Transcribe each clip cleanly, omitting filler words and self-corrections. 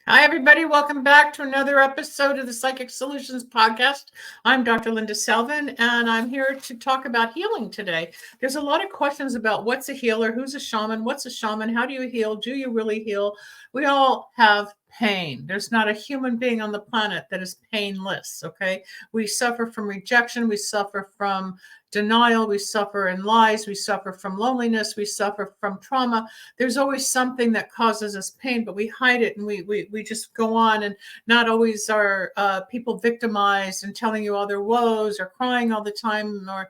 Hi, everybody. Welcome back to another episode of the Psychic Solutions Podcast. I'm Dr. Linda Salvin, and I'm here to talk about healing today. There's a lot of questions about what's a healer, who's a shaman, what's a shaman, how do you heal, do you really heal? We all have pain. There's not a human being on the planet that is painless, okay? We suffer from rejection, we suffer from denial, we suffer in lies, we suffer from loneliness, we suffer from trauma. There's always something that causes us pain, but we hide it and we just go on, and not always are people victimized and telling you all their woes or crying all the time or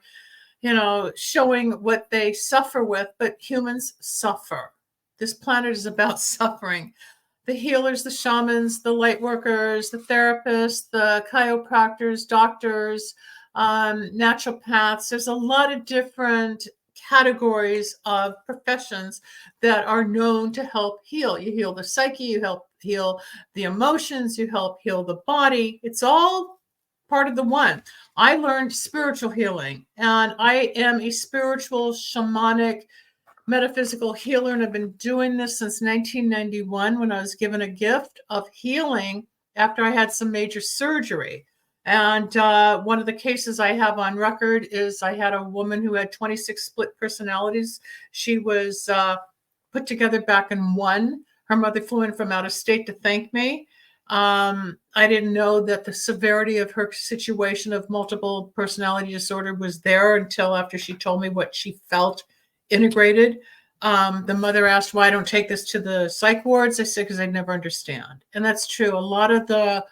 showing what they suffer with. But humans suffer. This planet is about suffering. The healers, the shamans, the light workers, the therapists, the chiropractors, doctors, naturopaths. There's a lot of different categories of professions that are known to help heal. You heal the psyche, you help heal the emotions, you help heal the body. It's all part of the one. I learned spiritual healing, and I am a spiritual shamanic metaphysical healer, and I've been doing this since 1991 when I was given a gift of healing after I had some major surgery. And one of the cases I have on record is I had a woman who had 26 split personalities. She was put together back in one. Her mother flew in from out of state to thank me. I didn't know that the severity of her situation of multiple personality disorder was there until after she told me what she felt integrated. The mother asked why I don't take this to the psych wards. I said, because I never understand. And that's true. A lot of the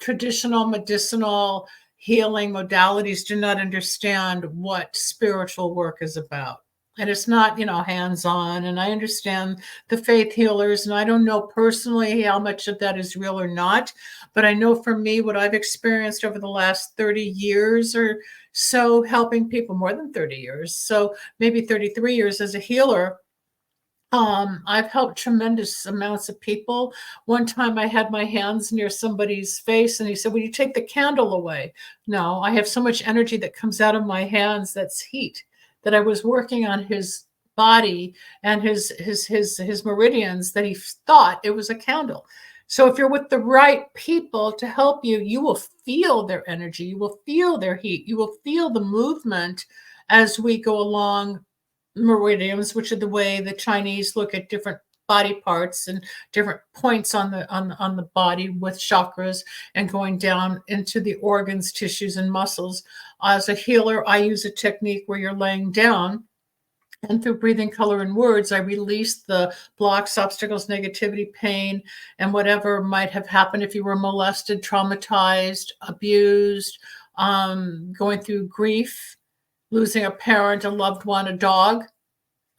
traditional medicinal healing modalities do not understand what spiritual work is about. And it's not, hands-on. And I understand the faith healers, and I don't know personally how much of that is real or not. But I know for me, what I've experienced over the last 30 years or so, helping people, more than 30 years, so maybe 33 years as a healer, I've helped tremendous amounts of people. One time I had my hands near somebody's face and he said, "Will you take the candle away?" No, I have so much energy that comes out of my hands that's heat, that I was working on his body and his meridians, that he thought it was a candle. So if you're with the right people to help you, you will feel their energy, you will feel their heat, you will feel the movement as we go along meridians, which are the way the Chinese look at different body parts and different points on the body with chakras and going down into the organs, tissues, and muscles. As a healer, I use a technique where you're laying down, and through breathing, color, and words, I release the blocks, obstacles, negativity, pain, and whatever might have happened if you were molested, traumatized, abused, going through grief, losing a parent, a loved one, a dog,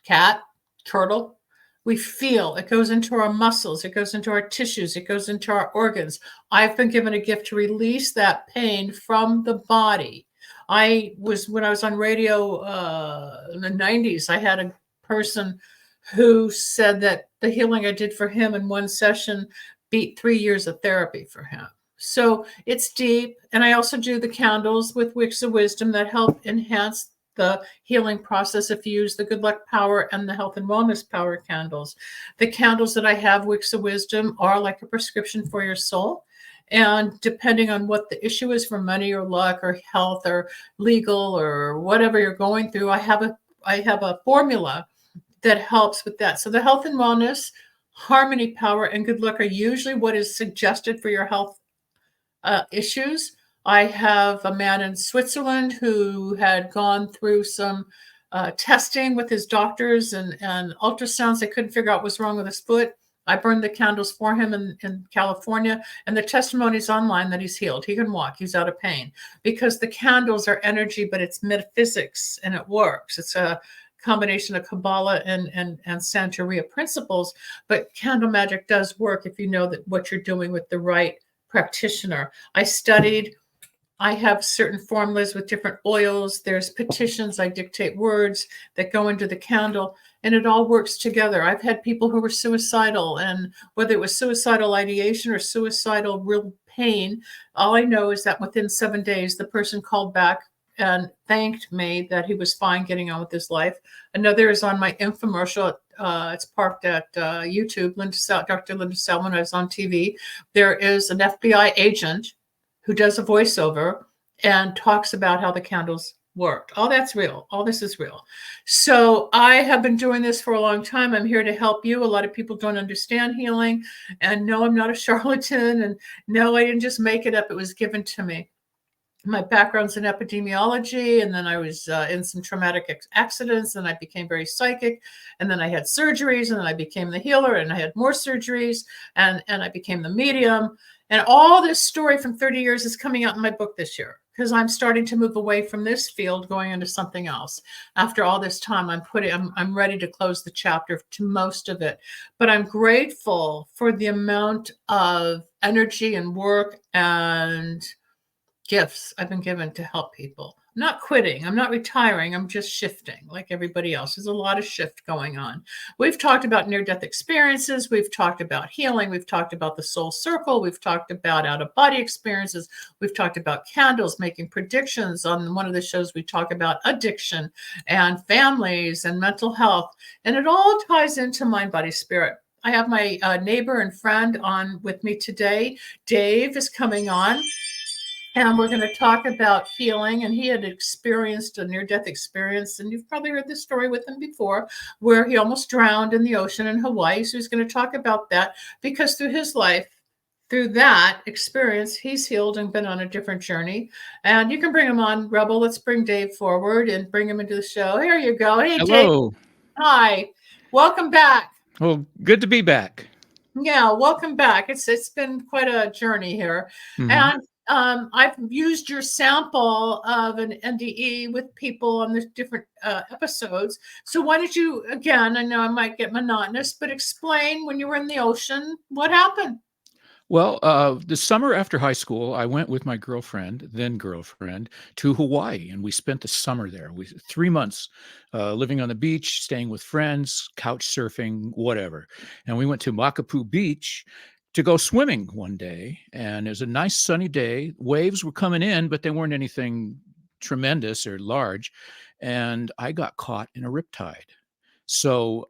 cat, turtle. We feel it goes into our muscles, it goes into our tissues, it goes into our organs. I've been given a gift to release that pain from the body. When I was on radio in the 90s, I had a person who said that the healing I did for him in one session beat 3 years of therapy for him. So it's deep. And I also do the candles with Wicks of Wisdom that help enhance the healing process if you use the Good Luck Power and the Health and Wellness Power candles. The candles that I have, Wicks of Wisdom, are like a prescription for your soul. And depending on what the issue is, for money or luck or health or legal or whatever you're going through, I have a formula that helps with that. So the health and wellness, harmony, power, and good luck are usually what is suggested for your health issues. I have a man in Switzerland who had gone through some testing with his doctors and ultrasounds. They couldn't figure out what's wrong with his foot. I burned the candles for him in California, and the testimony is online that he's healed. He can walk. He's out of pain because the candles are energy, but it's metaphysics, and it works. It's a combination of Kabbalah and Santeria principles, but candle magic does work if you know that what you're doing with the right practitioner. I have certain formulas with different oils. There's petitions. I dictate words that go into the candle, and it all works together. I've had people who were suicidal, and whether it was suicidal ideation or suicidal real pain, all I know is that within 7 days, the person called back and thanked me that he was fine getting on with his life. Another is on my infomercial. It's parked at YouTube, Dr. Linda Salvin. I was on TV. There is an FBI agent who does a voiceover and talks about how the candles worked. All that's real. All this is real. So I have been doing this for a long time. I'm here to help you. A lot of people don't understand healing. And no, I'm not a charlatan. And no, I didn't just make it up. It was given to me. My background's in epidemiology, and then I was in some traumatic accidents, and I became very psychic, and then I had surgeries, and then I became the healer, and I had more surgeries, and I became the medium. And all this story from 30 years is coming out in my book this year, because I'm starting to move away from this field, going into something else. After all this time, I'm ready to close the chapter to most of it. But I'm grateful for the amount of energy and work and gifts I've been given to help people. I'm not quitting. I'm not retiring. I'm just shifting like everybody else. There's a lot of shift going on. We've talked about near-death experiences. We've talked about healing. We've talked about the soul circle. We've talked about out-of-body experiences. We've talked about candles, making predictions. On one of the shows, we talk about addiction and families and mental health. And it all ties into mind, body, spirit. I have my neighbor and friend on with me today. Dave is coming on. And we're going to talk about healing. And he had experienced a near-death experience. And you've probably heard this story with him before, where he almost drowned in the ocean in Hawaii. So he's going to talk about that, because through his life, through that experience, he's healed and been on a different journey. And you can bring him on, Rebel. Let's bring Dave forward and bring him into the show. Here you go. Hey, hello. Dave. Hi. Welcome back. Well, good to be back. Yeah, welcome back. It's been quite a journey here. Mm-hmm. And I've used your sample of an NDE with people on the different episodes. So why don't you, again, I know I might get monotonous, but explain when you were in the ocean, what happened? Well, the summer after high school, I went with my then girlfriend, to Hawaii, and we spent the summer there. 3 months living on the beach, staying with friends, couch surfing, whatever. And we went to Makapu Beach to go swimming one day, and it was a nice sunny day. Waves were coming in, but they weren't anything tremendous or large. And I got caught in a riptide. So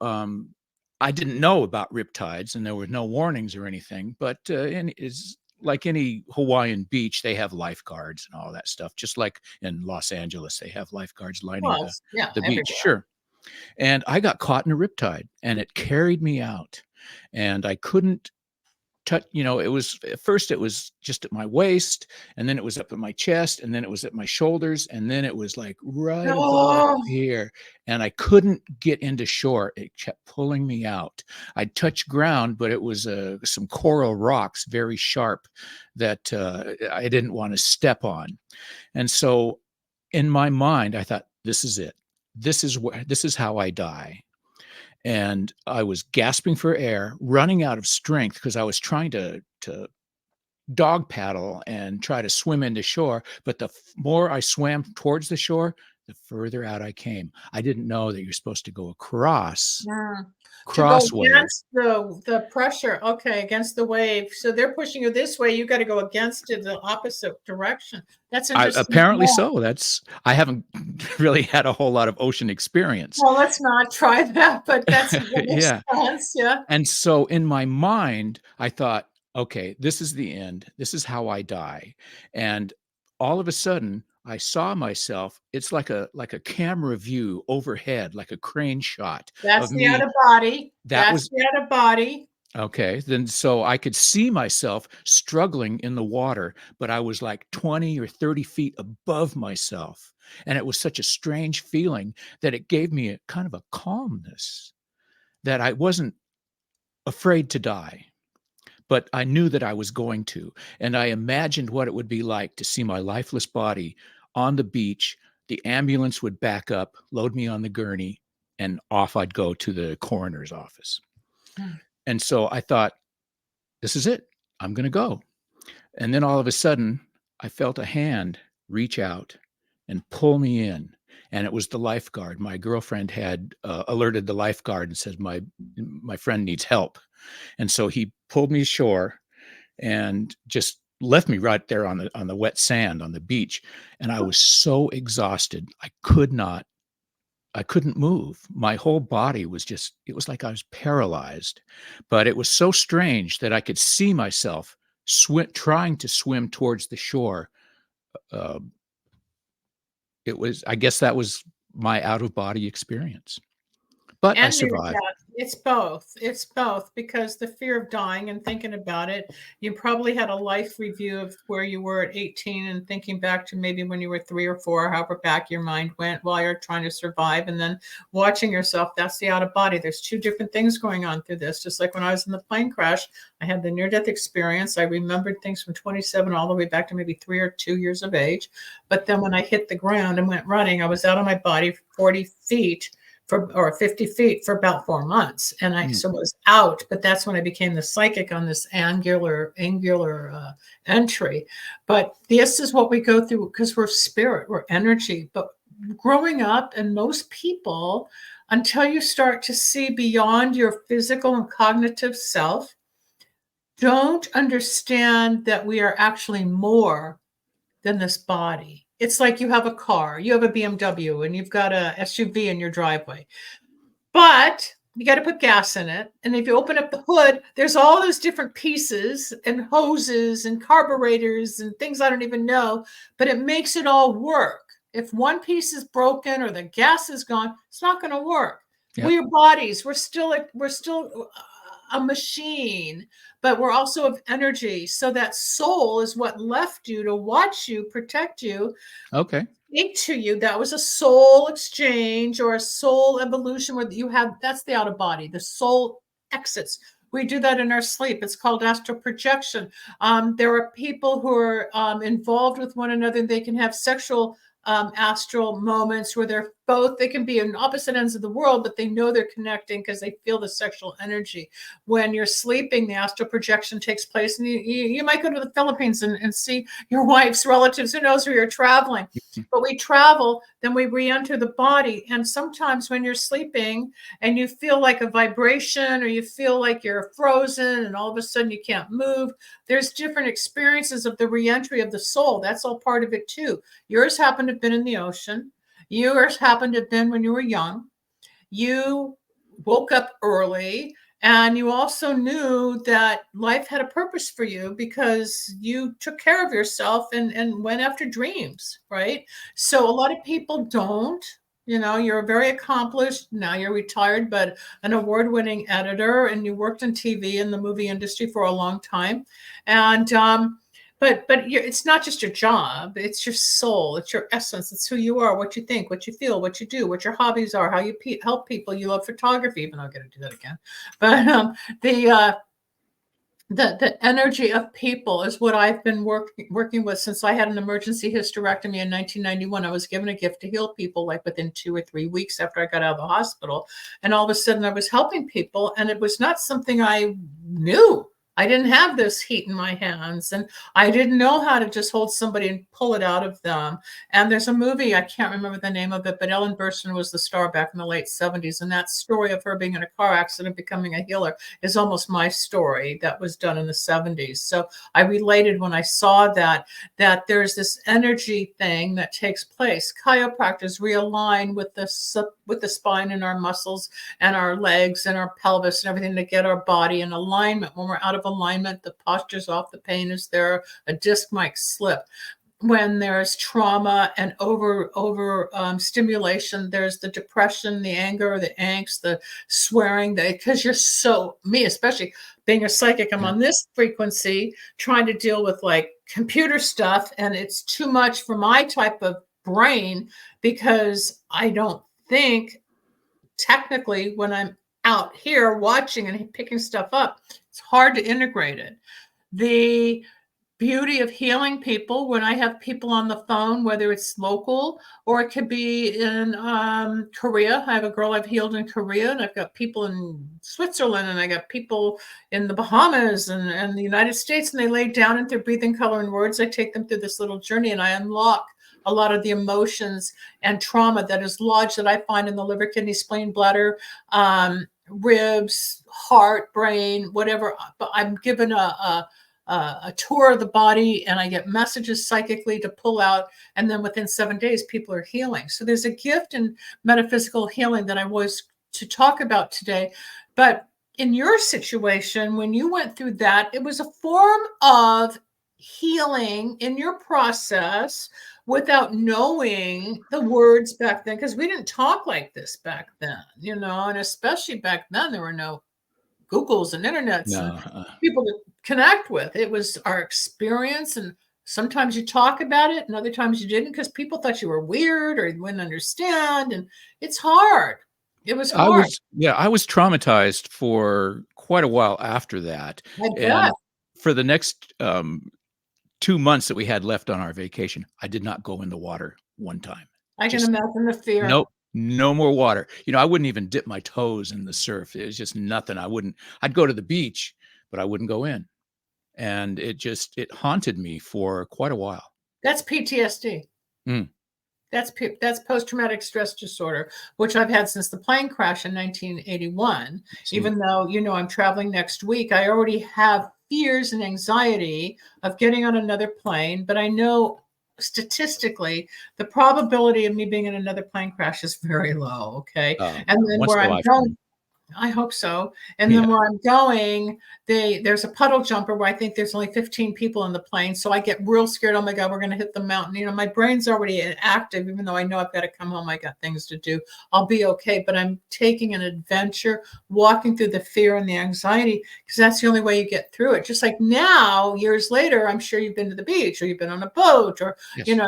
I didn't know about riptides, and there were no warnings or anything, but it's like any Hawaiian beach, they have lifeguards and all that stuff. Just like in Los Angeles, they have lifeguards lining the beach. Sure. And I got caught in a riptide, and it carried me out, and I couldn't touch, it was, at first it was just at my waist, and then it was up at my chest, and then it was at my shoulders, and then it was like right above here, and I couldn't get into shore. It kept pulling me out. I'd touch ground, but it was some coral rocks, very sharp, that I didn't want to step on. And so in my mind, I thought, this is it. This is how I die. And I was gasping for air, running out of strength, because I was trying to dog paddle and try to swim into shore. But the more I swam towards the shore, the further out I came. I didn't know that you're supposed to go across. Cross to go against the pressure. Okay, against the wave. So they're pushing you this way. You got to go against it, the opposite direction. That's interesting. Apparently so. I haven't really had a whole lot of ocean experience. Well, let's not try that, but that's yeah. Sense. Yeah. And so in my mind, I thought, okay, this is the end. This is how I die. And all of a sudden, I saw myself. It's like a camera view overhead, like a crane shot. That's the out of body. That's the out of body. Okay, then so I could see myself struggling in the water, but I was like 20 or 30 feet above myself. And it was such a strange feeling that it gave me a kind of a calmness, that I wasn't afraid to die, but I knew that I was going to. And I imagined what it would be like to see my lifeless body on the beach. The ambulance would back up, load me on the gurney, and off I'd go to the coroner's office. And so I thought, this is it. I'm going to go. And then all of a sudden, I felt a hand reach out and pull me in. And it was the lifeguard. My girlfriend had alerted the lifeguard and said, my friend needs help. And so he pulled me ashore and just left me right there on the wet sand on the beach, and I was so exhausted. I couldn't move. My whole body was it was like I was paralyzed. But it was so strange that I could see myself trying to swim towards the shore. Uh, I guess that was my out of body experience. But I And near survived. death. It's both. It's both, because the fear of dying and thinking about it, you probably had a life review of where you were at 18 and thinking back to maybe when you were 3 or 4, however back your mind went while you're trying to survive, and then watching yourself. That's the out of body. There's two different things going on through this. Just like when I was in the plane crash, I had the near-death experience. I remembered things from 27 all the way back to maybe 3 or 2 years of age. But then when I hit the ground and went running, I was out of my body 40 feet or 50 feet for about 4 months. And I so was out, but that's when I became the psychic on this angular entry. But this is what we go through because we're spirit, we're energy. But growing up, and most people, until you start to see beyond your physical and cognitive self, don't understand that we are actually more than this body. It's like you have a car, you have a BMW, and you've got a SUV in your driveway, but you got to put gas in it. And if you open up the hood, there's all those different pieces and hoses and carburetors and things I don't even know, but it makes it all work. If one piece is broken or the gas is gone, it's not going to work. Yep. We're bodies. We're still a machine, but we're also of energy. So that soul is what left you to watch you, protect you, Okay. speak to you. That was a soul exchange or a soul evolution where you have, that's the out of body. The soul exits. We do that in our sleep. It's called astral projection. There are people who are involved with one another. They can have sexual astral moments where they can be in opposite ends of the world, but they know they're connecting because they feel the sexual energy. When you're sleeping, the astral projection takes place, and you might go to the Philippines and see your wife's relatives. Who knows where you're traveling? But we travel, then we re-enter the body. And sometimes when you're sleeping and you feel like a vibration, or you feel like you're frozen and all of a sudden you can't move, there's different experiences of the re-entry of the soul. That's all part of it too. Yours happened to have been in the ocean. Yours happened to have been when you were young. You woke up early, and you also knew that life had a purpose for you because you took care of yourself and went after dreams, right? So a lot of people don't. You're very accomplished. Now you're retired, but an award-winning editor, and you worked in TV and the movie industry for a long time. And but it's not just your job. It's your soul. It's your essence. It's who you are, what you think, what you feel, what you do, what your hobbies are, how you help people. You love photography, even though I'll get to do that again. But the energy of people is what I've been working with since I had an emergency hysterectomy in 1991. I was given a gift to heal people like within 2 or 3 weeks after I got out of the hospital. And all of a sudden I was helping people, and it was not something I knew. I didn't have this heat in my hands, and I didn't know how to just hold somebody and pull it out of them. And there's a movie, I can't remember the name of it, but Ellen Burstyn was the star back in the late 70s. And that story of her being in a car accident, becoming a healer, is almost my story that was done in the 70s. So I related when I saw that there's this energy thing that takes place. Chiropractors realign with the spine and our muscles and our legs and our pelvis and everything to get our body in alignment. When we're out of alignment, the posture's off, the pain is there, a disc might slip. When there's trauma and over stimulation, there's the depression, the anger, the angst, the swearing, because me especially being a psychic, I'm on this frequency trying to deal with like computer stuff, and it's too much for my type of brain because I don't think technically when I'm out here watching and picking stuff up. It's hard to integrate it. The beauty of healing people, when I have people on the phone, whether it's local or it could be in Korea. I have a girl I've healed in Korea, and I've got people in Switzerland, and I got people in the Bahamas and the United States, and they lay down into breathing, color, and words. I take them through this little journey, and I unlock a lot of the emotions and trauma that is lodged that I find in the liver, kidney, spleen, bladder, ribs, heart, brain, whatever. But I'm given a a tour of the body, and I get messages psychically to pull out, and then within 7 days, people are healing. So there's a gift in metaphysical healing that I was to talk about today. But in your situation, when you went through that, it was a form of healing in your process without knowing the words back then, because we didn't talk like this back then, and especially back then, there were no Googles and internets and No. people to connect with. It was our experience, and sometimes you talk about it and other times you didn't because people thought you were weird or you wouldn't understand, and it's hard. It was I hard. was traumatized for quite a while after that. I And bet. for the next 2 months that we had left on our vacation, I did not go in the water one time. I can Just imagine the fear. nope, no more water. I wouldn't even dip my toes in the surf. It was just nothing. I'd go to the beach, but I wouldn't go in. And it haunted me for quite a while. That's PTSD. Mm. That's post-traumatic stress disorder, which I've had since the plane crash in 1981. Even though, I'm traveling next week, I already have fears and anxiety of getting on another plane, but I know statistically the probability of me being in another plane crash is very low. Okay. And then Once where in a I'm lifetime. going, I hope so. And Yeah. then where I'm going, there's a puddle jumper where I think there's only 15 people in the plane. So I get real scared. Oh my God, we're going to hit the mountain. My brain's already active, even though I know I've got to come home. I got things to do. I'll be okay. But I'm taking an adventure, walking through the fear and the anxiety, because that's the only way you get through it. Just like now, years later, I'm sure you've been to the beach or you've been on a boat or, Yes.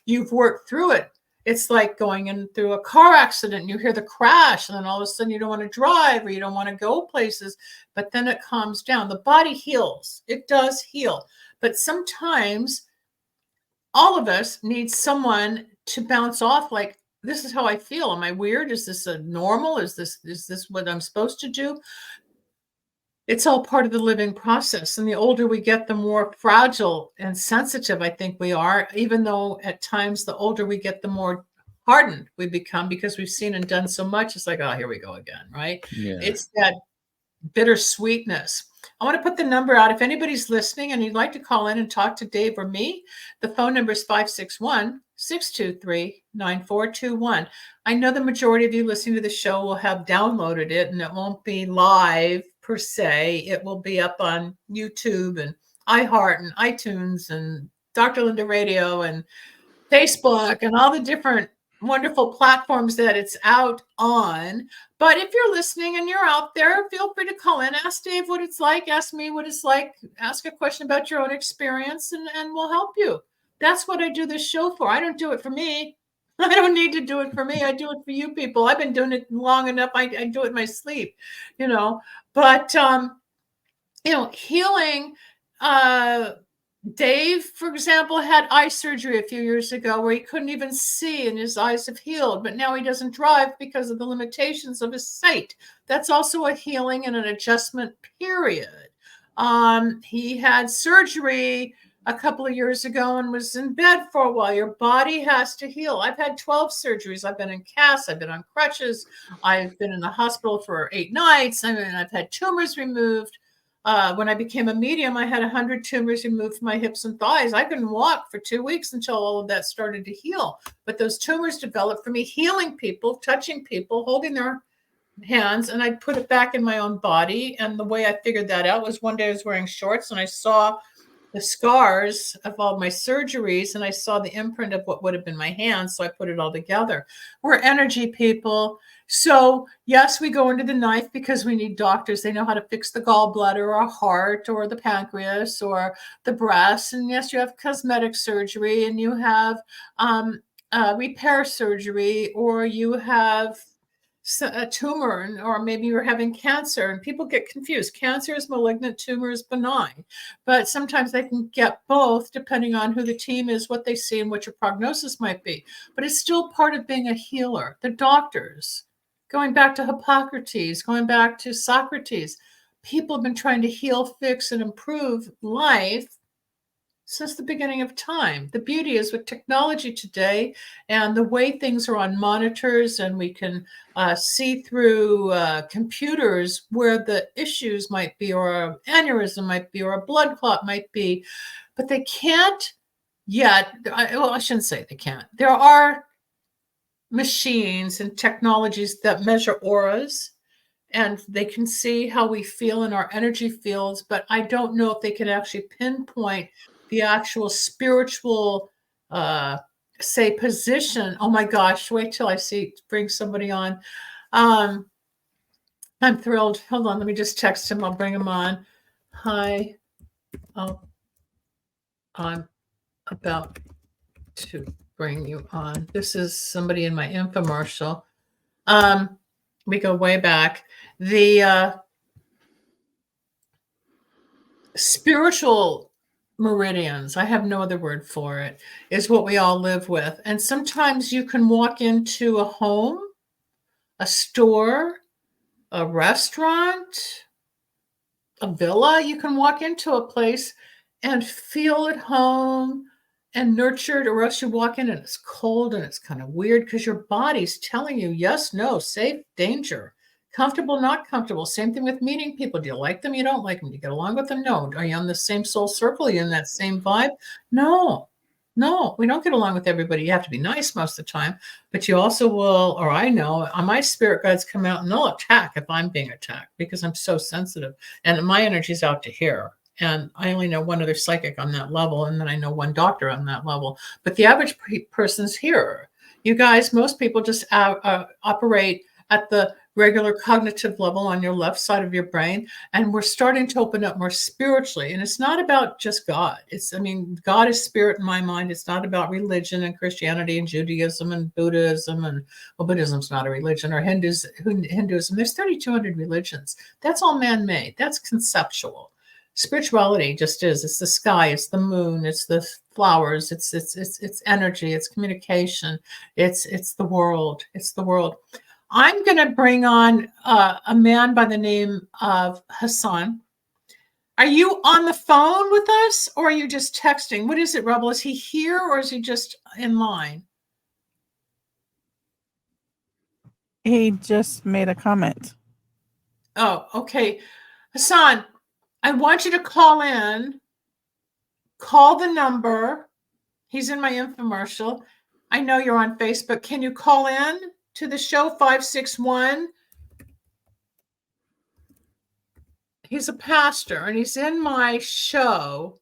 You've worked through it. It's like going in through a car accident. You hear the crash, and then all of a sudden you don't want to drive or you don't want to go places, but then it calms down. The body heals. It does heal. But sometimes all of us need someone to bounce off, like, this is how I feel. Am I weird? Is this a normal? Is this what I'm supposed to do? It's all part of the living process. And the older we get, the more fragile and sensitive I think we are, even though at times the older we get, the more hardened we become because we've seen and done so much. It's like, oh, here we go again, right? Yeah. It's that bittersweetness. I want to put the number out. If anybody's listening and you'd like to call in and talk to Dave or me, the phone number is 561-623-9421. I know the majority of you listening to the show will have downloaded it, and it won't be live per se. It will be up on YouTube and iHeart and iTunes and Dr. Linda Radio and Facebook and all the different wonderful platforms that it's out on. But if you're listening and you're out there, feel free to call in, ask Dave what it's like, ask me what it's like, ask a question about your own experience, and we'll help you. That's what I do this show for. I don't do it for me. I don't need to do it for me. I do it for you people. I've been doing it long enough. I do it in my sleep, but healing, Dave, for example, had eye surgery a few years ago where he couldn't even see and his eyes have healed, but now he doesn't drive because of the limitations of his sight. That's also a healing and an adjustment period. He had surgery a couple of years ago and was in bed for a while. Your body has to heal. I've had 12 surgeries. I've been in casts. I've been on crutches. I've been in the hospital for 8 nights. I've had tumors removed. When I became a medium, I had 100 tumors removed from my hips and thighs. I couldn't walk for 2 weeks until all of that started to heal. But those tumors developed for me, healing people, touching people, holding their hands, and I'd put it back in my own body. And the way I figured that out was one day I was wearing shorts and I saw the scars of all my surgeries, and I saw the imprint of what would have been my hands. So I put it all together. We're energy people. So yes, we go into the knife because we need doctors. They know how to fix the gallbladder or heart or the pancreas or the breast. And yes, you have cosmetic surgery and you have repair surgery, or you have a tumor, or maybe you're having cancer, and people get confused. Cancer is malignant, tumor is benign, but sometimes they can get both depending on who the team is, what they see, and what your prognosis might be. But it's still part of being a healer. The doctors, going back to Hippocrates, going back to Socrates, people have been trying to heal, fix, and improve life since the beginning of time. The beauty is with technology today and the way things are on monitors, and we can see through computers where the issues might be, or an aneurysm might be, or a blood clot might be, but they can't yet. I shouldn't say they can't. There are machines and technologies that measure auras, and they can see how we feel in our energy fields, but I don't know if they can actually pinpoint the actual spiritual, say, position. Oh my gosh, wait till I bring somebody on. I'm thrilled. Hold on, let me just text him. I'll bring him on. Hi. Oh, I'm about to bring you on. This is somebody in my infomercial. We go way back. The spiritual meridians, I have no other word for it, is what we all live with. And sometimes you can walk into a home, a store, a restaurant, a villa. You can walk into a place and feel at home and nurtured, or else you walk in and it's cold and it's kind of weird because your body's telling you yes, no, safe, danger, comfortable, not comfortable. Same thing with meeting people. Do you like them? You don't like them. Do you get along with them? No. Are you on the same soul circle? Are you in that same vibe? No, we don't get along with everybody. You have to be nice most of the time, but you also will, or I know, my spirit guides come out and they'll attack if I'm being attacked because I'm so sensitive and my energy's out to here. And I only know one other psychic on that level, and then I know one doctor on that level. But the average person's here. You guys, most people just operate at the regular cognitive level on your left side of your brain, and we're starting to open up more spiritually. And it's not about just God. God is spirit in my mind. It's not about religion and Christianity and Judaism and Buddhism, and well, Buddhism's not a religion, or Hinduism. There's 3,200 religions. That's all man-made. That's conceptual. Spirituality just is. It's the sky, it's the moon, it's the flowers, it's energy, it's communication, it's the world. It's the world. I'm going to bring on a man by the name of Hassan. Are you on the phone with us, or are you just texting? What is it, Rebel? Is he here, or is he just in line? He just made a comment. Oh, okay. Hassan, I want you to call in. Call the number. He's in my infomercial. I know you're on Facebook. Can you call in to the show? 561. He's a pastor, and he's in my show,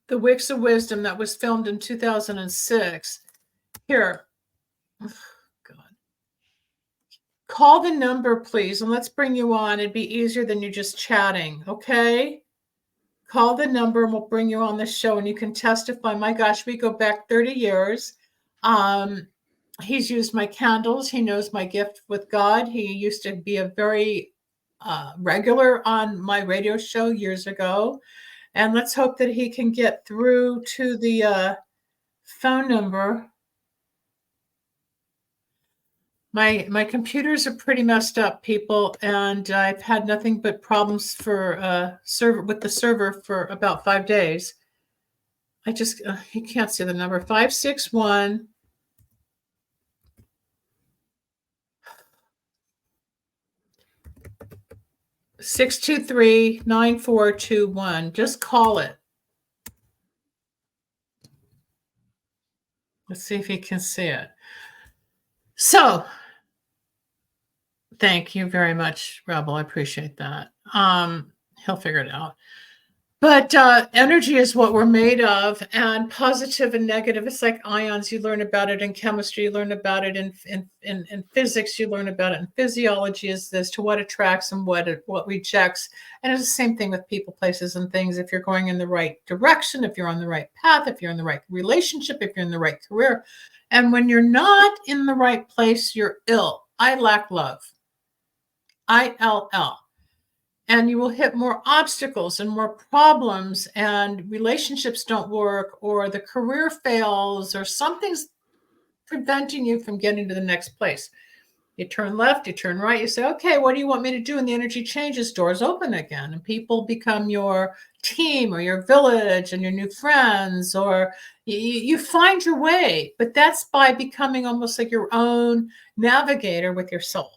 The Wicks of Wisdom, that was filmed in 2006. Here. Oh, God. Call the number, please, and let's bring you on. It'd be easier than you just chatting, okay? Call the number and we'll bring you on the show and you can testify. My gosh, we go back 30 years. He's used my candles. He knows my gift with God. He used to be a very regular on my radio show years ago. And let's hope that he can get through to the phone number. My computers are pretty messed up, people, and I've had nothing but problems with the server for about 5 days. I just you can't see the number. 561 623 9421. Just call it. Let's see if he can see it. So, thank you very much, Rebel. I appreciate that. He'll figure it out. But energy is what we're made of, and positive and negative. It's like ions. You learn about it in chemistry. You learn about it in physics. You learn about it in physiology as to what attracts and what rejects. And it's the same thing with people, places, and things. If you're going in the right direction, if you're on the right path, if you're in the right relationship, if you're in the right career. And when you're not in the right place, you're ill. I lack love. ILL. And you will hit more obstacles and more problems, and relationships don't work, or the career fails, or something's preventing you from getting to the next place. You turn left, you turn right, you say, okay, what do you want me to do? And the energy changes, doors open again, and people become your team or your village and your new friends, or you find your way. But that's by becoming almost like your own navigator with your soul.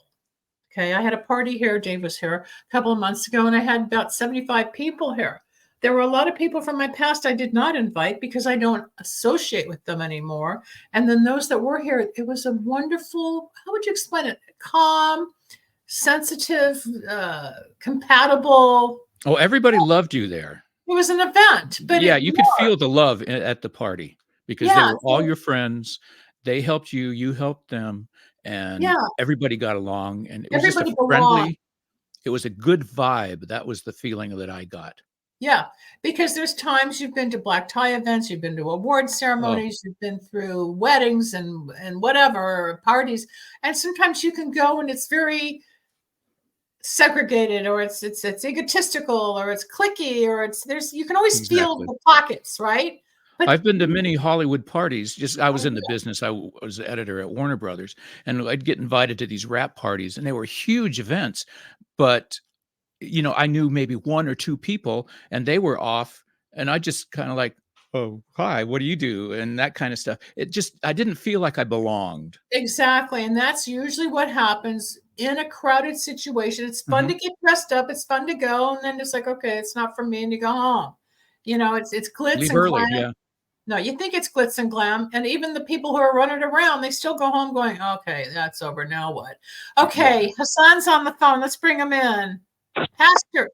Okay, I had a party here, Dave was here a couple of months ago, and I had about 75 people here. There were a lot of people from my past I did not invite because I don't associate with them anymore. And then those that were here, it was a wonderful, how would you explain it? Calm, sensitive, compatible. Oh, everybody loved you there. It was an event. But yeah, you could feel the love at the party because they were all your friends. They helped you, you helped them, and everybody got along. And it was just a friendly, it was a good vibe. That was the feeling that I got. Yeah, because there's times you've been to black tie events, you've been to award ceremonies, you've been through weddings and whatever, parties, and sometimes you can go and it's very segregated, or it's egotistical, or it's cliquey, or you can always feel the pockets, right? But I've been to many Hollywood parties. I was in the business. I was the editor at Warner Brothers, and I'd get invited to these rap parties, and they were huge events, but I knew maybe one or two people, and they were off, and I just kind of like, oh, hi, what do you do? And that kind of stuff. I didn't feel like I belonged. Exactly. And that's usually what happens in a crowded situation. It's fun to get dressed up. It's fun to go. And then it's like, okay, it's not for me. And you go home. It's glitz Leave and early, glam. No, you think it's glitz and glam. And even the people who are running around, they still go home going, okay, that's over. Now what? Okay, Hassan's on the phone. Let's bring him in. Pastor.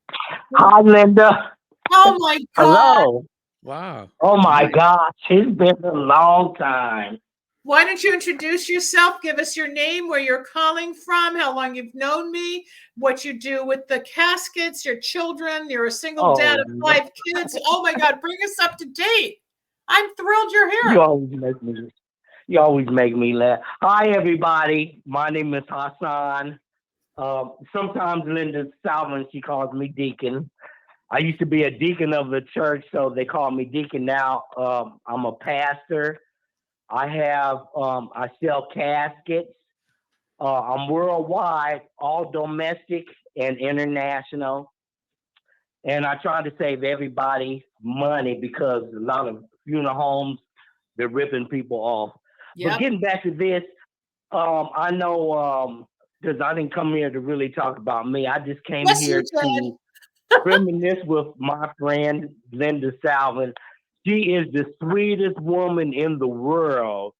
Hi, Linda. Oh, my God. Hello. Wow. Oh, my gosh. It's been a long time. Why don't you introduce yourself? Give us your name, where you're calling from, how long you've known me, what you do with the caskets, your children. You're a single dad of 5 kids. Oh, my God. Bring us up to date. I'm thrilled you're here. You always make me laugh. Hi, everybody. My name is Hassan. Sometimes Linda Salvin, she calls me Deacon. I used to be a deacon of the church, so they call me Deacon now. I'm a pastor. I sell caskets. I'm worldwide, all domestic and international. And I try to save everybody money because a lot of funeral homes, they're ripping people off. Yep. But getting back to this, I know because I didn't come here to really talk about me. I just came here to reminisce with my friend, Linda Salvin. She is the sweetest woman in the world.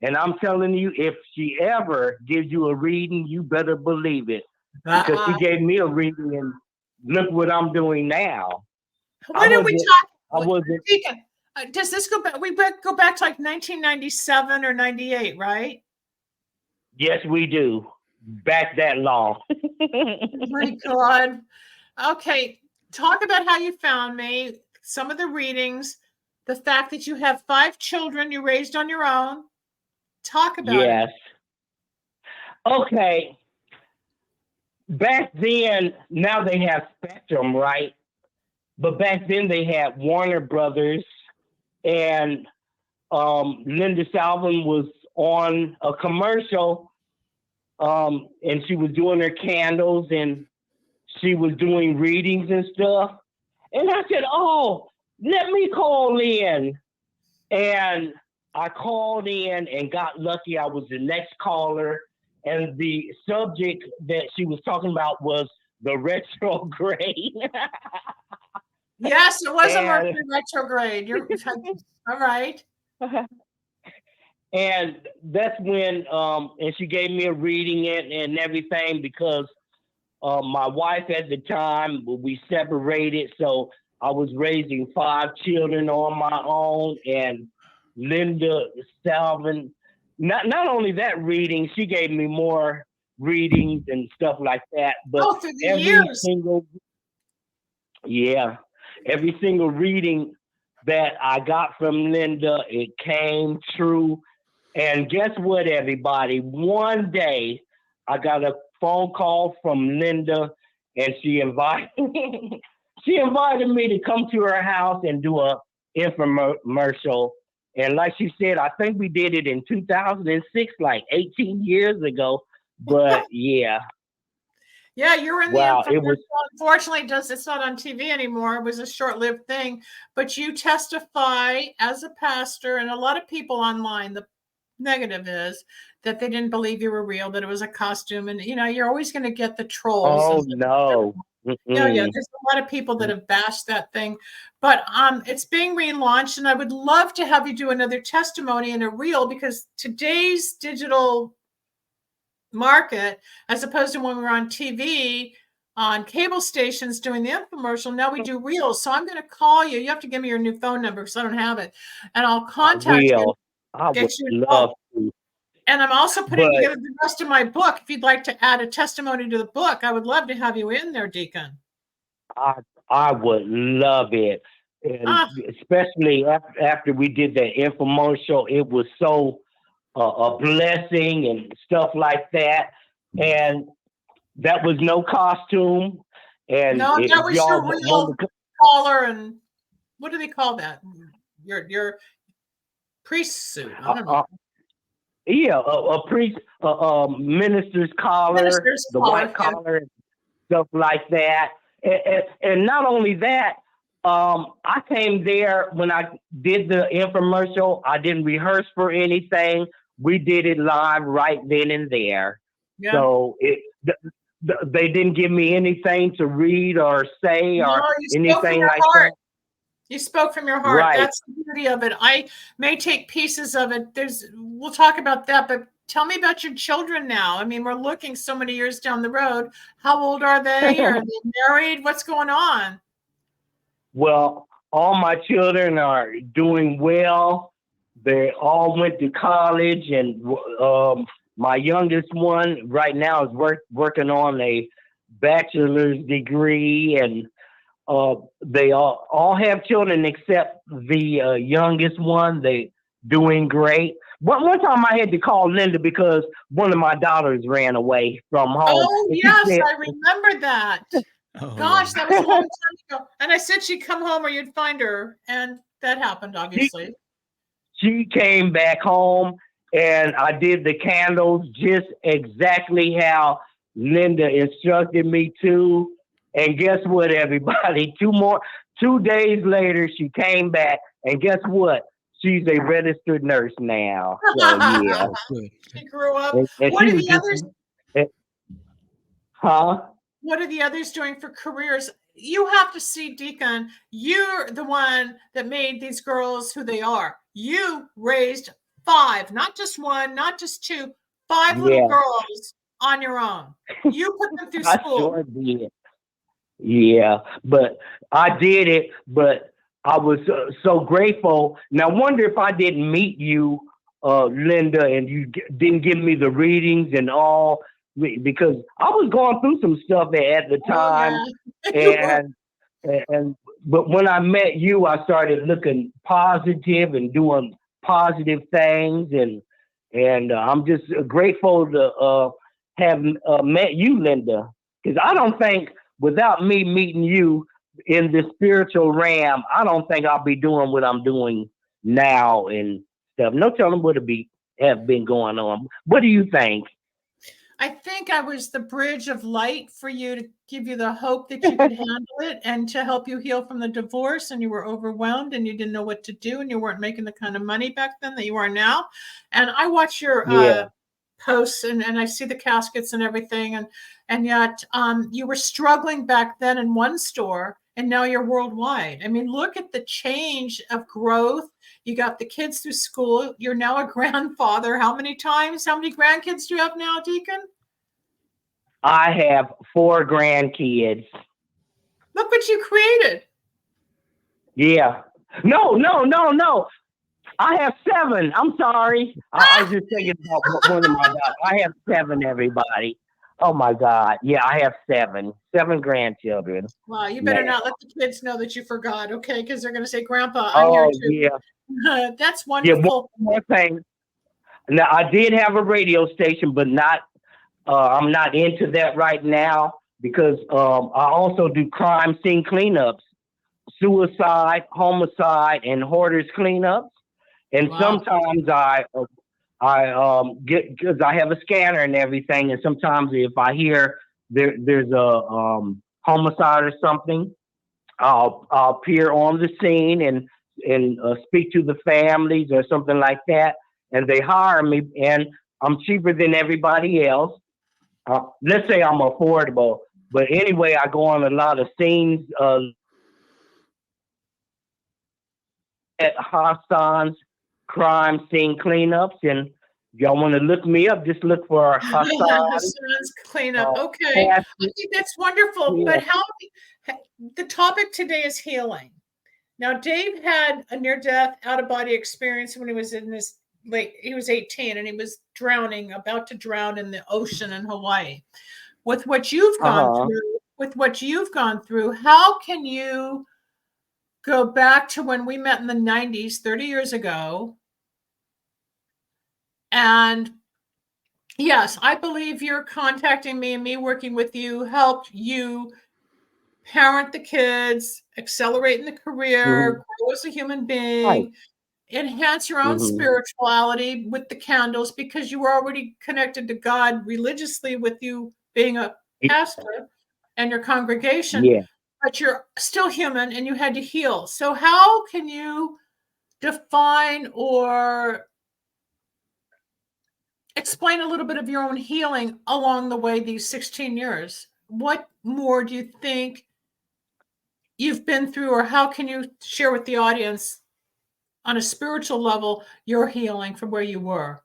And I'm telling you, if she ever gives you a reading, you better believe it. Because she gave me a reading, and look what I'm doing now. Why don't we talk? Does this go back? We go back to like 1997 or 98, right? Yes, we do. Back that long. Oh my God. Okay. Talk about how you found me, some of the readings, the fact that you have 5 children you raised on your own. Talk about it. Yes. Okay. Back then, now they have Spectrum, right? But back then they had Warner Brothers, and Linda Salvin was on a commercial, and she was doing her candles, and she was doing readings and stuff. And I said, oh, let me call in. And I called in and got lucky. I was the next caller. And the subject that she was talking about was the retrograde. Yes, it was a Mercury retrograde. You're all right. And that's when, and she gave me a reading and everything, because my wife at the time, we separated. So I was raising 5 children on my own, and Linda Salvin, not only that reading, she gave me more readings and stuff like that. But every single reading that I got from Linda, it came true. And guess what, everybody? One day I got a phone call from Linda, and she invited me to come to her house and do a infomercial. And like she said, I think we did it in 2006, like 18 years ago. But yeah, Yeah, you were in the wow, it infomercial. was. Unfortunately, it's not on TV anymore. It was a short-lived thing. But you testify as a pastor, and a lot of people online, the negative is that they didn't believe you were real, that it was a costume. And, you're always going to get the trolls. Oh no. Yeah, Mm-mm. there's a lot of people that have bashed that thing. But it's being relaunched, and I would love to have you do another testimony in a reel, because today's digital market, as opposed to when we were on TV, on cable stations doing the infomercial, now we do reels. So I'm going to call you. You have to give me your new phone number because I don't have it. And I'll contact you, I would get you love involved. to. And I'm also putting But together the rest of my book. If you'd like to add a testimony to the book, I would love to have you in there, Deacon. I would love it. And especially after we did that infomercial, it was so a blessing and stuff like that. And that was no costume. And No, that was your real collar, and what do they call that? Your priest suit. I don't know. Yeah, a priest, minister's collar, white collar, and stuff like that. And not only that, I came there when I did the infomercial. I didn't rehearse for anything. We did it live right then and there. Yeah. So they didn't give me anything to read or say or anything like that. You spoke from your heart. Right. That's the beauty of it. I may take pieces of it. We'll talk about that, but tell me about your children now. I mean, we're looking so many years down the road. How old are they? Are they married? What's going on? Well, all my children are doing well. They all went to college, and my youngest one right now is working on a bachelor's degree, and they all have children except the youngest one. They doing great. One time I had to call Linda because one of my daughters ran away from home. Oh, yes, I remember that. Oh, gosh, that was a long time ago. And I said she'd come home or you'd find her. And that happened, obviously. She came back home, and I did the candles just exactly how Linda instructed me to. And guess what, everybody? 2 days later, she came back, and guess what? She's a registered nurse now. So, yeah. She grew up. And what are the others? Huh? What are the others doing for careers? You have to see, Deacon, you're the one that made these girls who they are. You raised 5, not just 1, not just 2, 5 little girls on your own. You put them through school. I sure did. Yeah, but I did it, but I was so grateful. Now, I wonder if I didn't meet you, Linda, and you didn't give me the readings and all, because I was going through some stuff at the time. But when I met you, I started looking positive and doing positive things. And I'm just grateful to have met you, Linda, because I don't think without me meeting you in the spiritual realm, I don't think I'll be doing what I'm doing now and stuff. No telling what have been going on. What do you think? I think I was the bridge of light for you, to give you the hope that you could handle it and to help you heal from the divorce. And you were overwhelmed and you didn't know what to do, and you weren't making the kind of money back then that you are now. And I watch your posts and I see the caskets and everything. And yet you were struggling back then in one store, and now you're worldwide. I mean, look at the change of growth. You got the kids through school. You're now a grandfather. How many grandkids do you have now, Deacon? I have 4 grandkids. Look what you created. Yeah. No. I have 7. I'm sorry. I was just thinking about one of my daughters. I have 7, everybody. Oh my God. Yeah, I have 7 grandchildren. Wow, you better not let the kids know that you forgot, okay? Because they're going to say, Grandpa, I'm here too. Yeah. That's wonderful. Yeah, one more thing. Now, I did have a radio station, but I'm not into that right now because I also do crime scene cleanups, suicide, homicide, and hoarders cleanups. And sometimes I get, because I have a scanner and everything, and sometimes if I hear there's a homicide or something, I'll appear on the scene and speak to the families or something like that, and they hire me, and I'm cheaper than everybody else. Let's say I'm affordable, but anyway, I go on a lot of scenes at Hassan's crime scene cleanups, and y'all want to look me up, just look for Hassan. Hassan's cleanup. Okay, I think that's wonderful. Yeah. But the topic today is healing. Now, Dave had a near-death, out-of-body experience when he was in his he was 18, and he was drowning, about to drown in the ocean in Hawaii. With what you've gone through, how can you go back to when we met in the 90s, 30 years ago? And yes, I believe you're contacting me and me working with you helped you parent the kids, accelerate in the career, grow as a human being, Right. enhance your own spirituality with the candles, because you were already connected to God religiously with you being a pastor and your congregation. Yeah. But you're still human and you had to heal. So how can you define or explain a little bit of your own healing along the way these 16 years? What more do you think you've been through, or how can you share with the audience on a spiritual level your healing from where you were?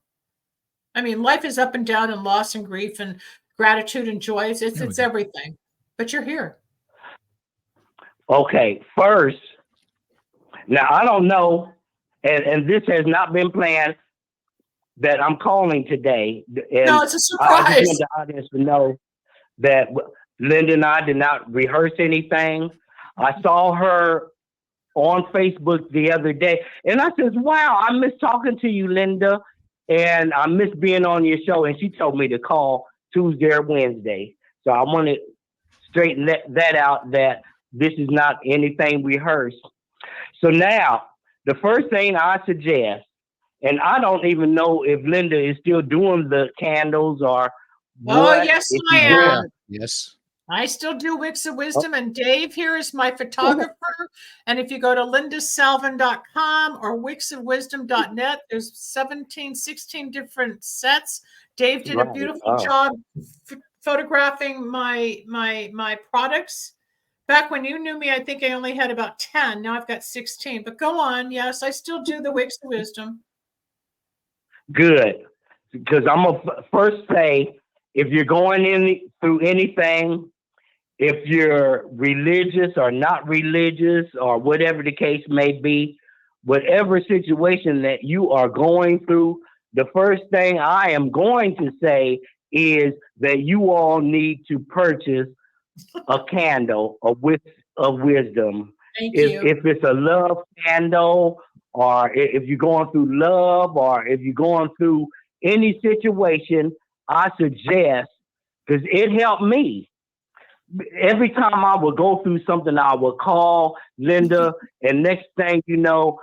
I mean, life is up and down and loss and grief and gratitude and joy. It's everything. But you're here. Okay, first, now I don't know, and this has not been planned, that I'm calling today. And No, it's a I just surprise. want the audience to know that Linda and I did not rehearse anything. I saw her on Facebook the other day, and I said, wow, I miss talking to you, Linda, and I miss being on your show. And she told me to call Tuesday or Wednesday. So I want to straighten that out, that this is not anything rehearsed. So now, the first thing I suggest, and I don't even know if Linda is still doing the candles or what. Oh, yes, if I she's am. doing- Yes. I still do Wicks of Wisdom, and Dave here is my photographer. And if you go to lindasalvin.com or wicksofwisdom.net, there's 16 different sets. Dave did a Right. beautiful job photographing my products. Back when you knew me, I think I only had about 10. Now I've got 16. But go on. Yes, I still do the Wicks of Wisdom. Good, because I'm going to first say, if you're going through anything, if you're religious or not religious or whatever the case may be, whatever situation that you are going through, the first thing I am going to say is that you all need to purchase a candle, a Wicks of Wisdom. Thank you. If it's a love candle, or if you're going through love, or if you're going through any situation, I suggest, because it helped me. Every time I would go through something, I would call Linda, and next thing you know,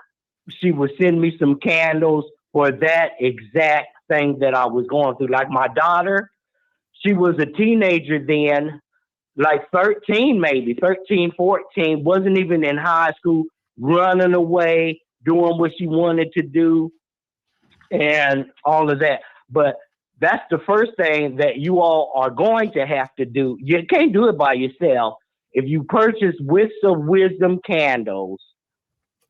she would send me some candles for that exact thing that I was going through. Like my daughter, she was a teenager then, like 13, maybe 13, 14, wasn't even in high school, running away, doing what she wanted to do, and all of that. But that's the first thing that you all are going to have to do. You can't do it by yourself. If you purchase Wicks of Wisdom candles,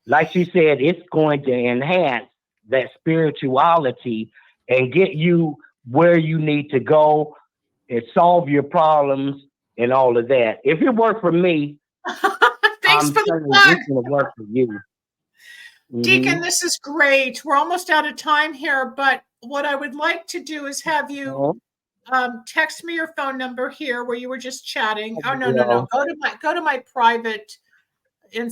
like she said, it's going to enhance that spirituality and get you where you need to go and solve your problems and all of that. If it worked for me, Thanks I'm for the certain plug. it's going to work for you. Deacon, this is great. We're almost out of time here, but what I would like to do is have you text me your phone number here where you were just chatting. Oh, no. Go to my private.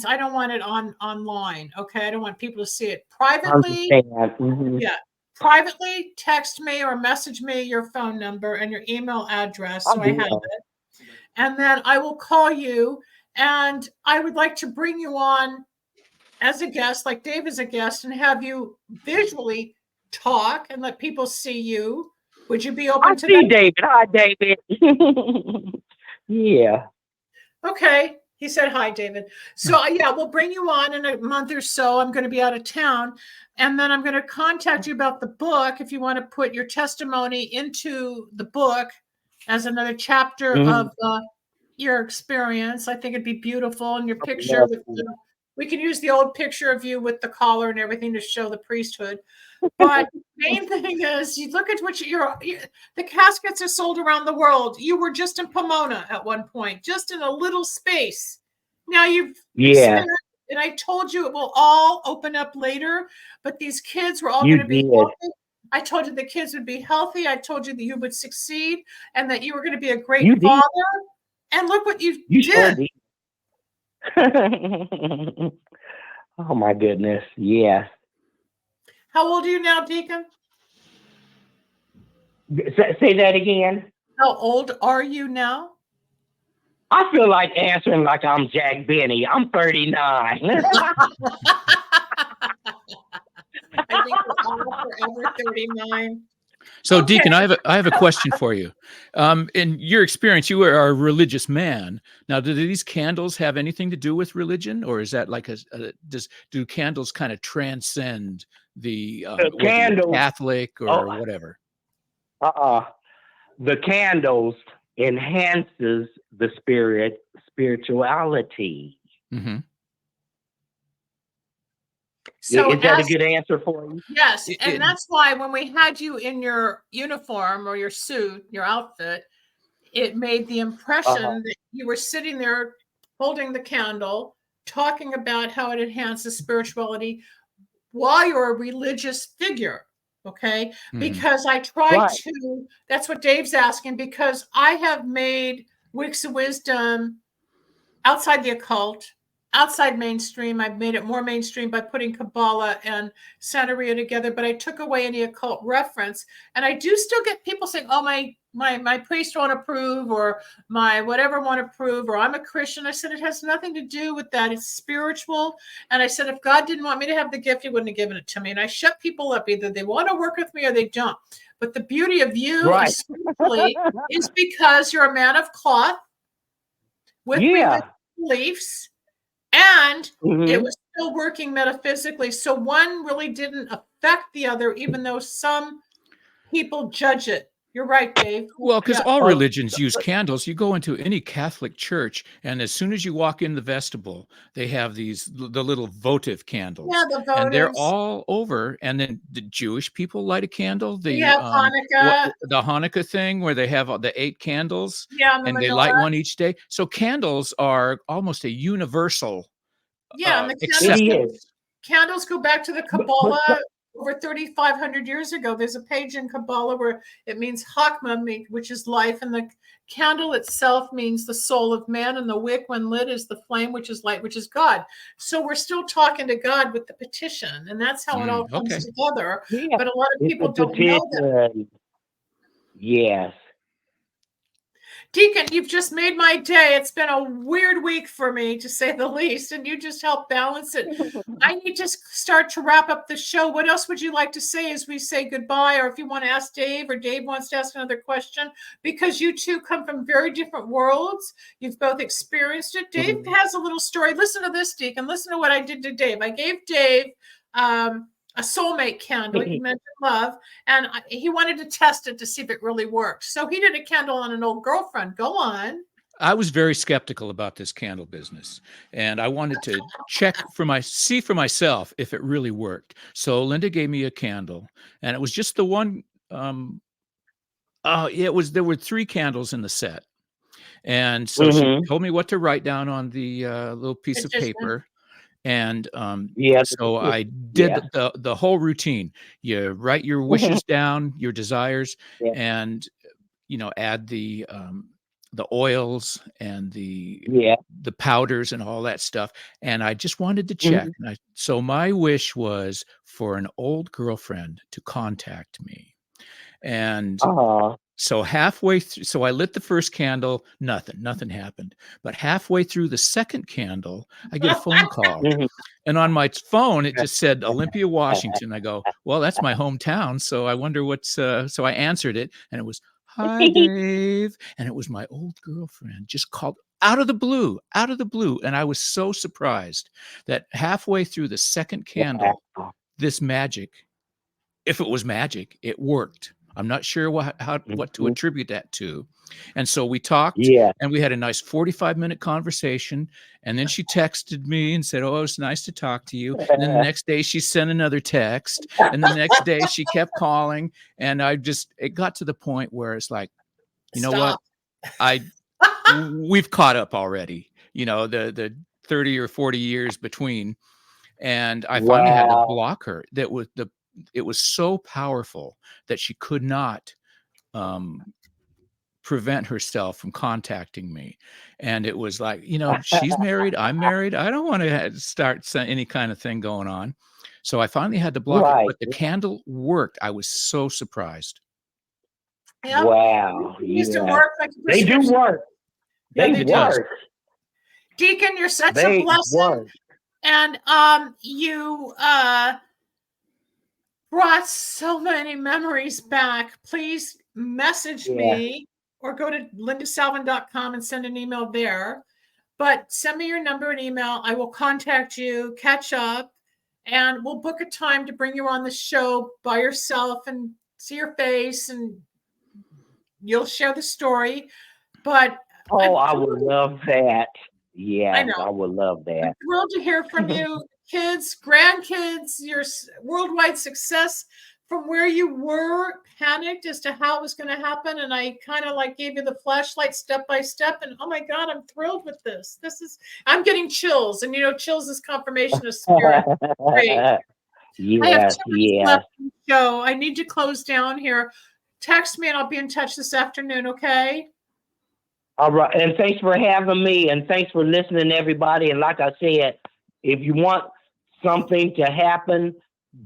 I don't want it online. Okay. I don't want people to see it privately. Yeah. Privately text me or message me your phone number and your email address. So I have it. And then I will call you, and I would like to bring you on as a guest, like Dave is a guest, and have you visually talk and let people see you. Would you be I open to see that? David. Hi, David. Yeah. Okay. He said, hi, David. So yeah, we'll bring you on in a month or so. I'm going to be out of town. And then I'm going to contact you about the book if you want to put your testimony into the book as another chapter Mhm. of your experience. I think it'd be beautiful. And your picture, we can use the old picture of you with the collar and everything to show the priesthood. But main thing is, you look at what the caskets are sold around the world. You were just in Pomona at one point, just in a little space. Now you've expanded, and I told you it will all open up later, but these kids were all going to be healthy. I told you the kids would be healthy. I told you that you would succeed and that you were going to be a great father. And look what you did. Sure did. Oh my goodness. Yeah. How old are you now, Deacon? Say that again. How old are you now? I feel like answering like I'm Jack Benny. I'm 39. I think we're all forever 39. So, Okay. Deacon, I have a question for you. In your experience, you are a religious man. Now, do these candles have anything to do with religion, or is that like do candles kind of transcend the candles, Catholic or whatever? The candles enhances the spirituality. Mm-hmm. So is that a good answer for you? Yes, and that's why when we had you in your uniform or your suit, your outfit, it made the impression that you were sitting there holding the candle, talking about how it enhances spirituality while you're a religious figure. Okay. Mm-hmm. Because I tried to, that's what Dave's asking, because I have made Wicks of Wisdom outside the occult, outside mainstream. I've made it more mainstream by putting Kabbalah and Santeria together, but I took away any occult reference. And I do still get people saying, oh, my priest won't approve, or my whatever won't approve, or I'm a Christian. I said, it has nothing to do with that. It's spiritual. And I said, if God didn't want me to have the gift, he wouldn't have given it to me. And I shut people up. Either they want to work with me or they don't. But the beauty of you is because you're a man of cloth with religious beliefs, and it was still working metaphysically. So one really didn't affect the other, even though some people judge it. You're right, Dave. Well, because all religions use candles. You go into any Catholic church, and as soon as you walk in the vestibule, they have the little votive candles. Yeah, the votives. And they're all over. And then the Jewish people light a candle. Hanukkah. The Hanukkah thing where they have the 8 candles. Yeah, and they light one each day. So candles are almost a universal and the acceptance. Candles go back to the Kabbalah. Over 3,500 years ago, there's a page in Kabbalah where it means Chakma, which is life, and the candle itself means the soul of man, and the wick, when lit, is the flame, which is light, which is God. So we're still talking to God with the petition, and that's how it all comes together. Yeah. But a lot of people don't know that. Yes. Deacon, you've just made my day. It's been a weird week for me, to say the least, and you just helped balance it. I need to start to wrap up the show. What else would you like to say as we say goodbye? Or if you want to ask Dave, or Dave wants to ask another question, because you two come from very different worlds. You've both experienced it. Dave has a little story. Listen to this, Deacon. Listen to what I did to Dave. I gave Dave a soulmate candle. He mentioned love, and he wanted to test it to see if it really worked. So he did a candle on an old girlfriend. Go on. I was very skeptical about this candle business, and I wanted to see for myself if it really worked. So Linda gave me a candle, and it was just the one. There were 3 candles in the set, and so she told me what to write down on the little piece of paper. And so I did the whole routine. You write your wishes down, your desires, and add the oils and the powders and all that stuff. And I just wanted to check. So my wish was for an old girlfriend to contact me. And so halfway through, so I lit the first candle, nothing happened. But halfway through the second candle, I get a phone call. And on my phone, it just said Olympia, Washington. I go, well, that's my hometown. So I wonder what's, so I answered it and it was, hi, Dave. And it was my old girlfriend just called out of the blue. And I was so surprised that halfway through the second candle, this magic, if it was magic, it worked. I'm not sure what to attribute that to. And so we talked and we had a nice 45-minute conversation. And then she texted me and said, oh, it was nice to talk to you. And then the next day she sent another text. And the next day she kept calling. And it got to the point where it's like, you know what? We've caught up already, the 30 or 40 years between. And I finally had to block her. It was so powerful that she could not prevent herself from contacting me. And it was like, she's married, I'm married. I don't want to start any kind of thing going on. So I finally had to block it, but the candle worked. I was so surprised. Yeah. Wow. It used to work like a They do prescription. work. They work. Deacon, you're such a blessing. And you brought so many memories back. Please message me or go to lindasalvin.com and send an email there. But send me your number and email. I will contact you, catch up, and we'll book a time to bring you on the show by yourself and see your face, and you'll share the story. But I would love that. Yeah, I know. I would love that. I'm thrilled to hear from you, kids, grandkids, your worldwide success from where you were panicked as to how it was going to happen. And I kind of gave you the flashlight step by step. And oh my God, I'm thrilled with this. I'm getting chills. And chills is confirmation of spirit. Great. I have 2 minutes left in the show. I need to close down here. Text me and I'll be in touch this afternoon. Okay. All right. And thanks for having me. And thanks for listening, everybody. And like I said, if you want something to happen,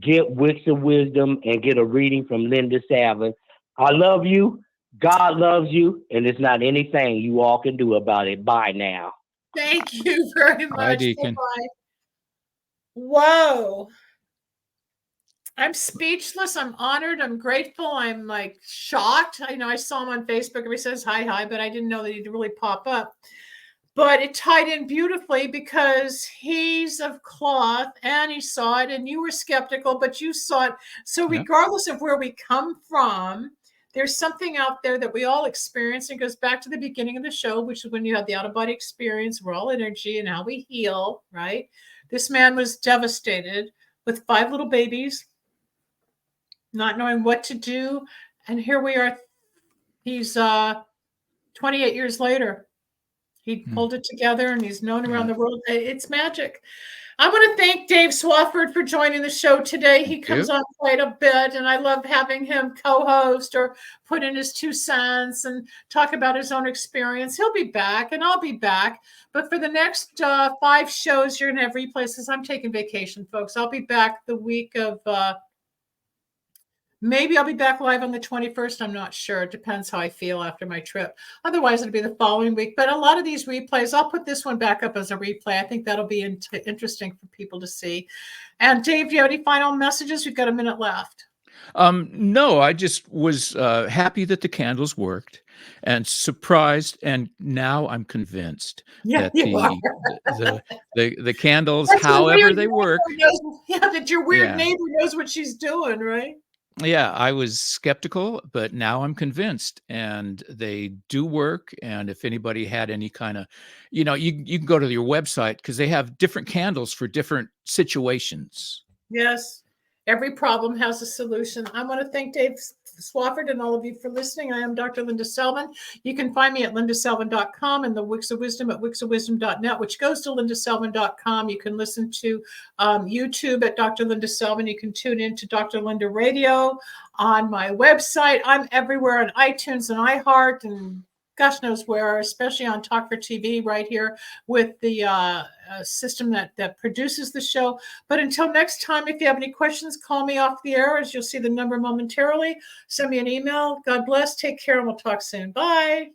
get Wicks of Wisdom and get a reading from Linda Salvin. I love you. God loves you. And there's not anything you all can do about it. Bye now. Thank you very much. Bye, Deacon. Bye-bye. Whoa. I'm speechless. I'm honored. I'm grateful. I'm shocked. I saw him on Facebook. Everybody says hi, but I didn't know that he'd really pop up. But it tied in beautifully because he's of cloth and he saw it, and you were skeptical, but you saw it. So regardless of where we come from, there's something out there that we all experience. And it goes back to the beginning of the show, which is when you have the out-of-body experience. We're all energy and how we heal, right? This man was devastated with 5 little babies, not knowing what to do. And here we are. He's 28 years later. He pulled it together and he's known around the world. It's magic. I want to thank Dave Swafford for joining the show today. He comes on quite a bit, and I love having him co-host or put in his 2 cents and talk about his own experience. He'll be back, and I'll be back. But for the next 5 shows, you're going to have replays because I'm taking vacation, folks. I'll be back the week of maybe I'll be back live on the 21st. I'm not sure. It depends how I feel after my trip. Otherwise, it'll be the following week. But a lot of these replays, I'll put this one back up as a replay. I think that'll be interesting for people to see. And Dave, do you have any final messages? We've got a minute left. No, I just was happy that the candles worked and surprised. And now I'm convinced that the candles, however they work. That your weird neighbor knows what she's doing, right? Yeah, I was skeptical, but now I'm convinced, and they do work. And if anybody had any kind of, you can go to your website because they have different candles for different situations. Yes. Every problem has a solution. I want to thank Dave Swafford and all of you for listening. I am Dr. Linda Salvin. You can find me at lindasalvin.com and the Wicks of Wisdom at wicksofwisdom.net, which goes to lindasalvin.com. You can listen to YouTube at Dr. Linda Salvin. You can tune in to Dr. Linda Radio on my website. I'm everywhere on iTunes and iHeart and gosh knows where, especially on Talk for TV right here with the system that produces the show. But until next time, if you have any questions, call me off the air, as you'll see the number momentarily. Send me an email. God bless. Take care, and we'll talk soon. Bye.